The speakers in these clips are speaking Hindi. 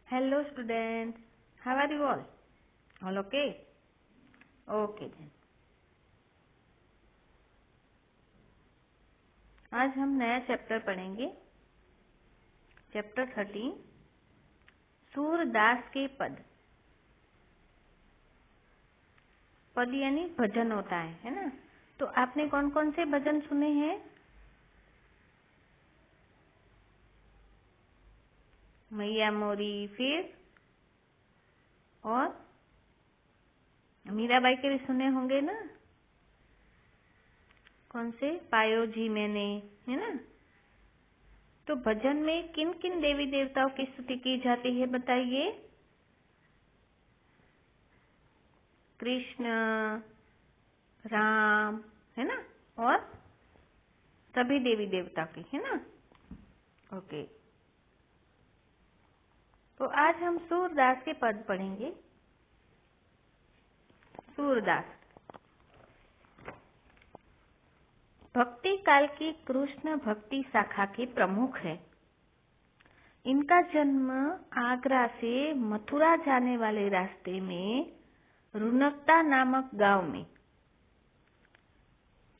Hello students, how are you all? All okay? Okay then. आज हम नया चैप्टर पढ़ेंगे, चैप्टर 13, सूरदास के पद। पद यानी भजन होता है ना? तो आपने कौन कौन से भजन सुने हैं? मैया मोरी, फिर और मीराबाई के भी सुने होंगे ना? कौन से? पायो जी मैंने, है ना? तो भजन में किन किन देवी देवताओं की स्तुति की जाती है बताइए? कृष्ण, राम, है ना? और सभी देवी देवता की, है ना? ओके। तो आज हम सूरदास के पद पढ़ेंगे। सूरदास भक्ति काल की कृष्ण भक्ति शाखा के प्रमुख है। इनका जन्म आगरा से मथुरा जाने वाले रास्ते में रुनकता नामक गांव में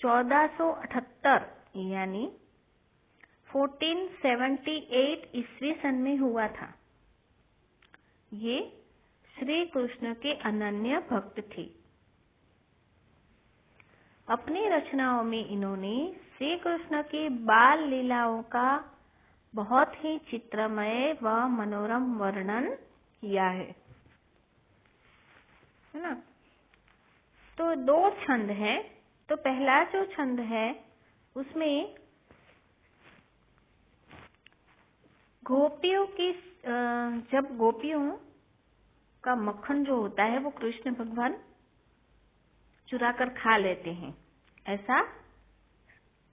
1478 यानी 1478 ईस्वी सन में हुआ था। ये श्री कृष्ण के अनन्य भक्त थे। अपनी रचनाओं में इन्होंने श्री कृष्ण की बाल लीलाओं का बहुत ही चित्रमय व मनोरम वर्णन किया है ना? तो दो छंद है। तो पहला जो छंद है उसमें गोपियों की, जब गोपियों का मक्खन जो होता है वो कृष्ण भगवान चुरा कर खा लेते हैं, ऐसा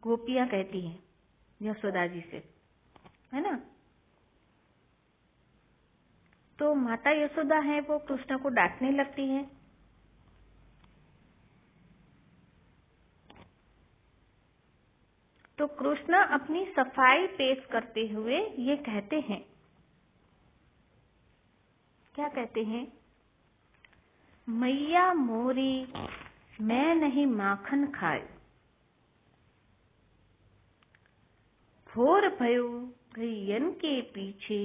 गोपियां कहती हैं यशोदा जी से, है ना? तो माता यशोदा है वो कृष्ण को डांटने लगती है। तो कृष्ण अपनी सफाई पेश करते हुए ये कहते हैं, क्या कहते हैं? मैया मोरी मैं नहीं माखन खाए, घोर भयो गैयन के पीछे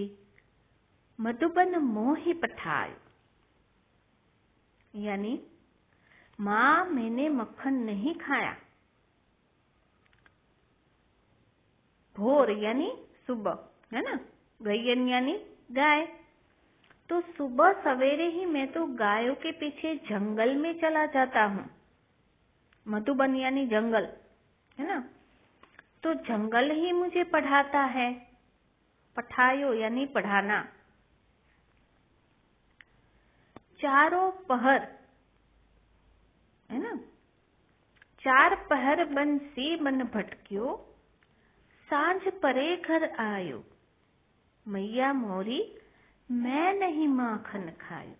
मधुबन मोहि पठाए। यानी माँ मैंने मक्खन नहीं खाया। भोर यानी सुबह, है ना? गैयन यानी गाय। तो सुबह सवेरे ही मैं तो गायों के पीछे जंगल में चला जाता हूँ। मधुबन यानी जंगल, है ना? तो जंगल ही मुझे पढ़ाता है। पठायो यानी पढ़ाना। चारों पहर, है ना? चार पहर बन से बन भटक्यो, सांझ परे घर आयो, मैया मोरी मैं नहीं माखन खायो।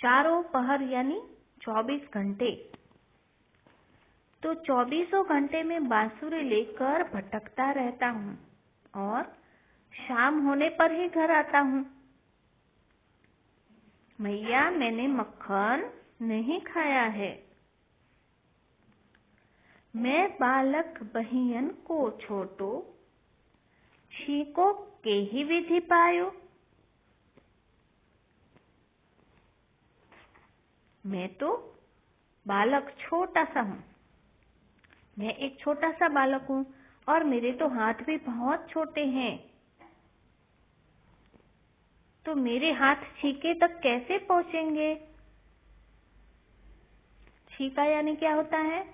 चारों पहर यानी 24 घंटे। तो 24 घंटे में बांसुरी लेकर भटकता रहता हूँ और शाम होने पर ही घर आता हूँ। मैया मैंने मक्खन नहीं खाया है। मैं बालक बहियन को छोटो, छीको के ही विधि पायो। मैं तो बालक छोटा सा हूँ। मैं एक छोटा सा बालक हूँ और मेरे तो हाथ भी बहुत छोटे हैं। तो मेरे हाथ छीके तक कैसे पहुंचेंगे? छीका यानी क्या होता है?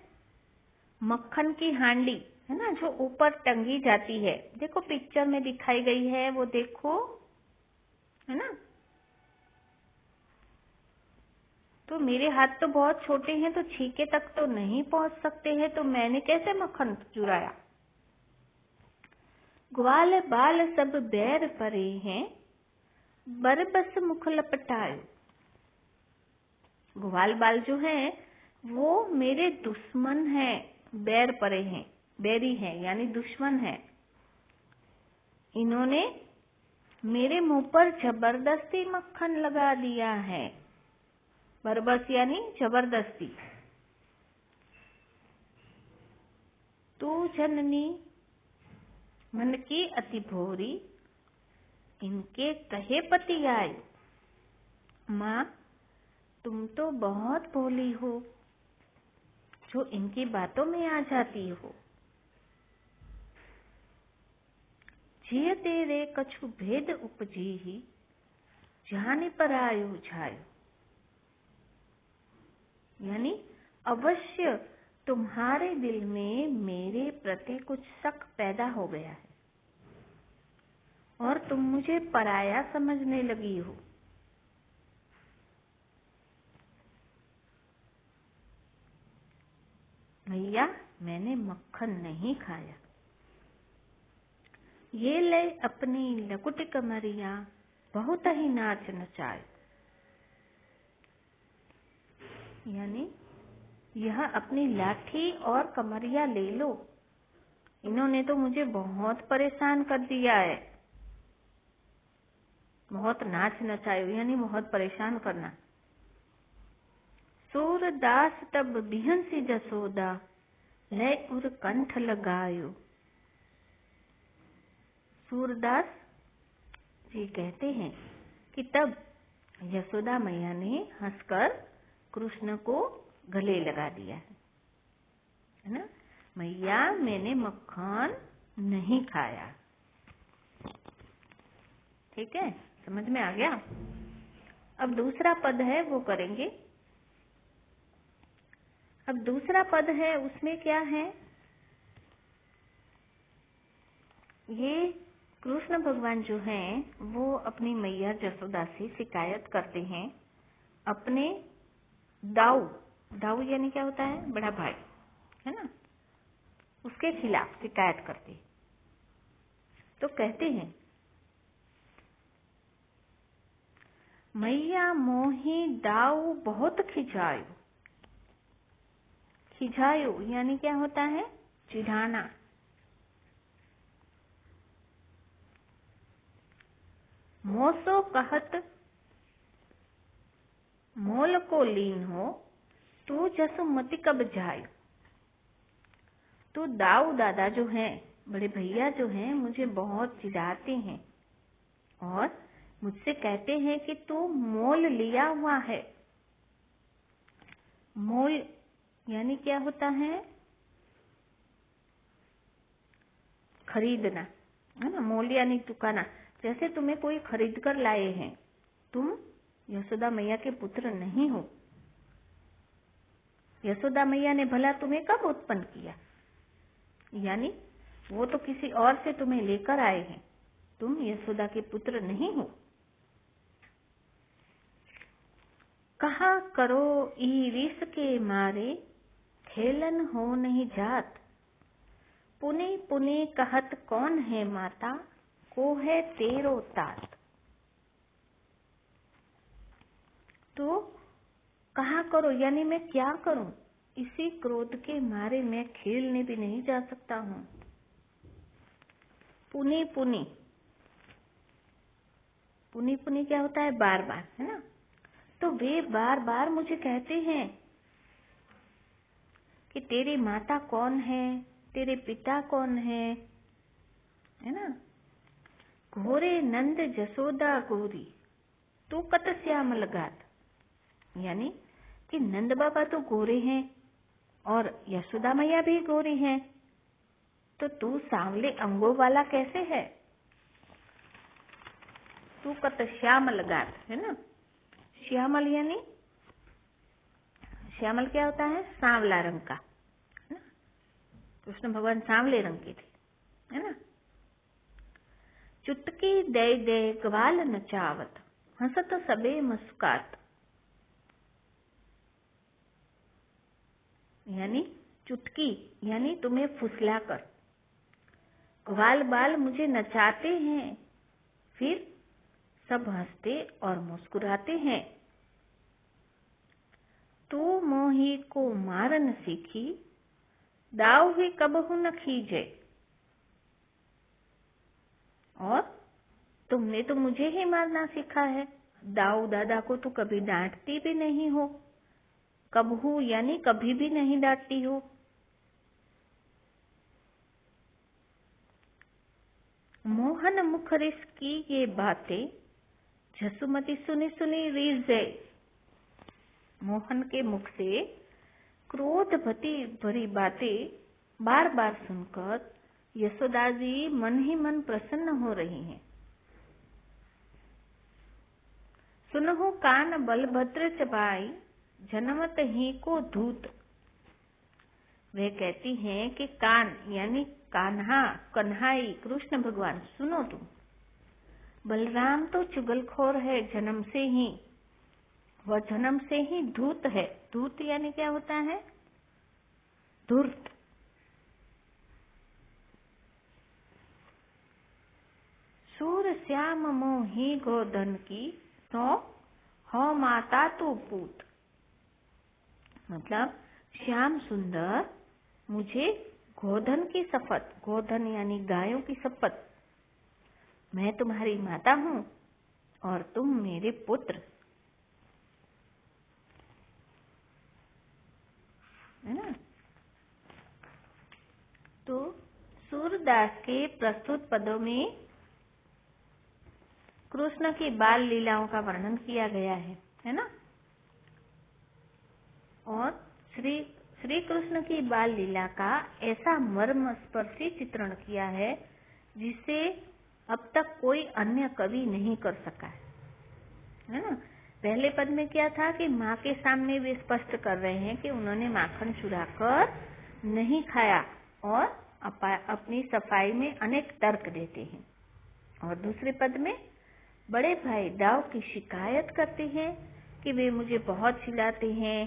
मक्खन की हांडी, है ना, जो ऊपर टंगी जाती है। देखो पिक्चर में दिखाई गई है, वो देखो, है ना? तो मेरे हाथ तो बहुत छोटे हैं, तो छीके तक तो नहीं पहुंच सकते हैं, तो मैंने कैसे मक्खन चुराया? ग्वाल बाल सब बैर परे हैं, बरबस मुख लपटायो। ग्वाल बाल जो है वो मेरे दुश्मन है, बैर परे हैं, बैरी है यानी दुश्मन है। इन्होंने मेरे मुंह पर जबरदस्ती मक्खन लगा दिया है। बरबस यानी जबरदस्ती। तू जननी मन की अति भोरी, इनके कहे पति आए। माँ, तुम तो बहुत भोली हो, जो इनकी बातों में आ जाती हो। जिय तेरे कछु भेद उपजी ही, जाने पर आयो छायो। यानी अवश्य तुम्हारे दिल में मेरे प्रति कुछ शक पैदा हो गया है और तुम मुझे पराया समझने लगी हो। भैया, मैंने मक्खन नहीं खाया। ये ले अपनी लकुट कमरिया, बहुत ही नाच नचाए। यानी यह अपनी लाठी और कमरिया ले लो, इन्होंने तो मुझे बहुत परेशान कर दिया है। बहुत नाच नचायो यानी बहुत परेशान करना। सूरदास तब बिहंसी जसोदा, ले उर कंठ लगायो। सूरदास जी कहते हैं कि तब यशोदा मैया ने हंसकर कृष्ण को गले लगा दिया है ना। मैया, मैंने मक्खन नहीं खाया। ठीक है, समझ में आ गया। अब दूसरा पद है वो करेंगे। अब दूसरा पद है, उसमें क्या है, ये कृष्ण भगवान जो हैं वो अपनी मैया जसोदा से शिकायत करते हैं अपने दाऊ यानी क्या होता है, बड़ा भाई है ना, उसके खिलाफ शिकायत करते हैं। तो कहते हैं, मैया मोही दाऊ बहुत खिजायो। खिजायो यानी क्या होता है, चिढ़ाना। मोसो कहत मोल को लीन हो, तू जसु मति कब जायो। तो दाऊ दादा जो हैं, बड़े भैया जो हैं, मुझे बहुत चिढ़ाते हैं और मुझसे कहते हैं कि तू मोल लिया हुआ है। मोल यानी क्या होता है, खरीदना है ना। मोल यानी चुकाना। जैसे तुम्हें कोई खरीद कर लाए हैं, तुम यशोदा मैया के पुत्र नहीं हो। यशोदा मैया ने भला तुम्हें कब उत्पन्न किया, यानी वो तो किसी और से तुम्हें लेकर आए हैं, तुम यशोदा के पुत्र नहीं हो। कहा करो ईरिस के मारे, खेलन हो नहीं जात। पुनि पुनि कहत कौन है माता, को है तेरो तात। तो कहा करो यानी मैं क्या करूं, इसी क्रोध के मारे मैं खेलने भी नहीं जा सकता हूं। पुनि पुनि, पुनि पुनि क्या होता है, बार बार है ना। तो वे बार बार मुझे कहते हैं कि तेरी माता कौन है, तेरे पिता कौन है ना। घोरे नंद जसोदा गोरी, तू कत श्यामल गात। यानी कि नंद बाबा तो गोरे हैं और यशोदा मैया भी गोरी हैं, तो तू सांवले अंगों वाला कैसे है। तू कत श्यामल गात है ना। श्यामल यानी, श्यामल क्या होता है, सांवला रंग का है ना। कृष्ण भगवान सांवले रंग के थे है ना। चुटकी दे दे ग्वाल नचावत, हंसत सबे मुस्कात। यानी चुटकी यानी तुम्हें फुसलाकर, ग्वाल बाल मुझे नचाते हैं, फिर सब हंसते और मुस्कुराते हैं। तू मोही को मारन सीखी, दाव भी कबहु न खींचे। और तुमने तो मुझे ही मारना सीखा है। दाऊ दादा को तो कभी डांटती भी नहीं हो, कबहू यानी कभी भी नहीं डांटती हो। मोहन मुखरिस की ये बातें जसुमती सुनी सुनी रीझ गई। मोहन के मुख से क्रोध भरी बातें बार बार सुनकर यशोदा जी मन ही मन प्रसन्न हो रही हैं। सुनहु कान बलभद्र चबाई, जन्मत ही को धूत। वे कहती हैं कि कान यानी कान्हा, कन्हाई, कृष्ण भगवान, सुनो तुम, बलराम तो चुगलखोर है जन्म से ही, वह जन्म से ही धूत है। धूत यानी क्या होता है? धूर्त। सूर श्याम मोही गोधन की, तो हो माता तो पूत। मतलब श्याम सुंदर मुझे गोधन की शपथ, गोधन यानी गायों की शपथ, मैं तुम्हारी माता हूँ और तुम मेरे पुत्र, है ना। तो सूरदास के प्रस्तुत पदों में कृष्ण की बाल लीलाओं का वर्णन किया गया है ना। और श्री कृष्ण की बाल लीला का ऐसा मर्म स्पर्शी चित्रण किया है जिसे अब तक कोई अन्य कवि नहीं कर सका है ना। पहले पद में क्या था कि माँ के सामने वे स्पष्ट कर रहे हैं कि उन्होंने माखन चुराकर नहीं खाया और अपनी सफाई में अनेक तर्क देते हैं। और दूसरे पद में बड़े भाई दाऊ की शिकायत करते हैं कि वे मुझे बहुत चिल्लाते हैं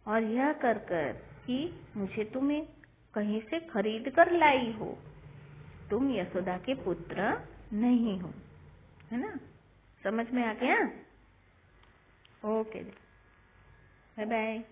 और यह कर कर कि मुझे तुम्हें कहीं से खरीद कर लाई हो, तुम यशोदा के पुत्र नहीं हो, है ना। समझ में आ गया? Okay, bye bye.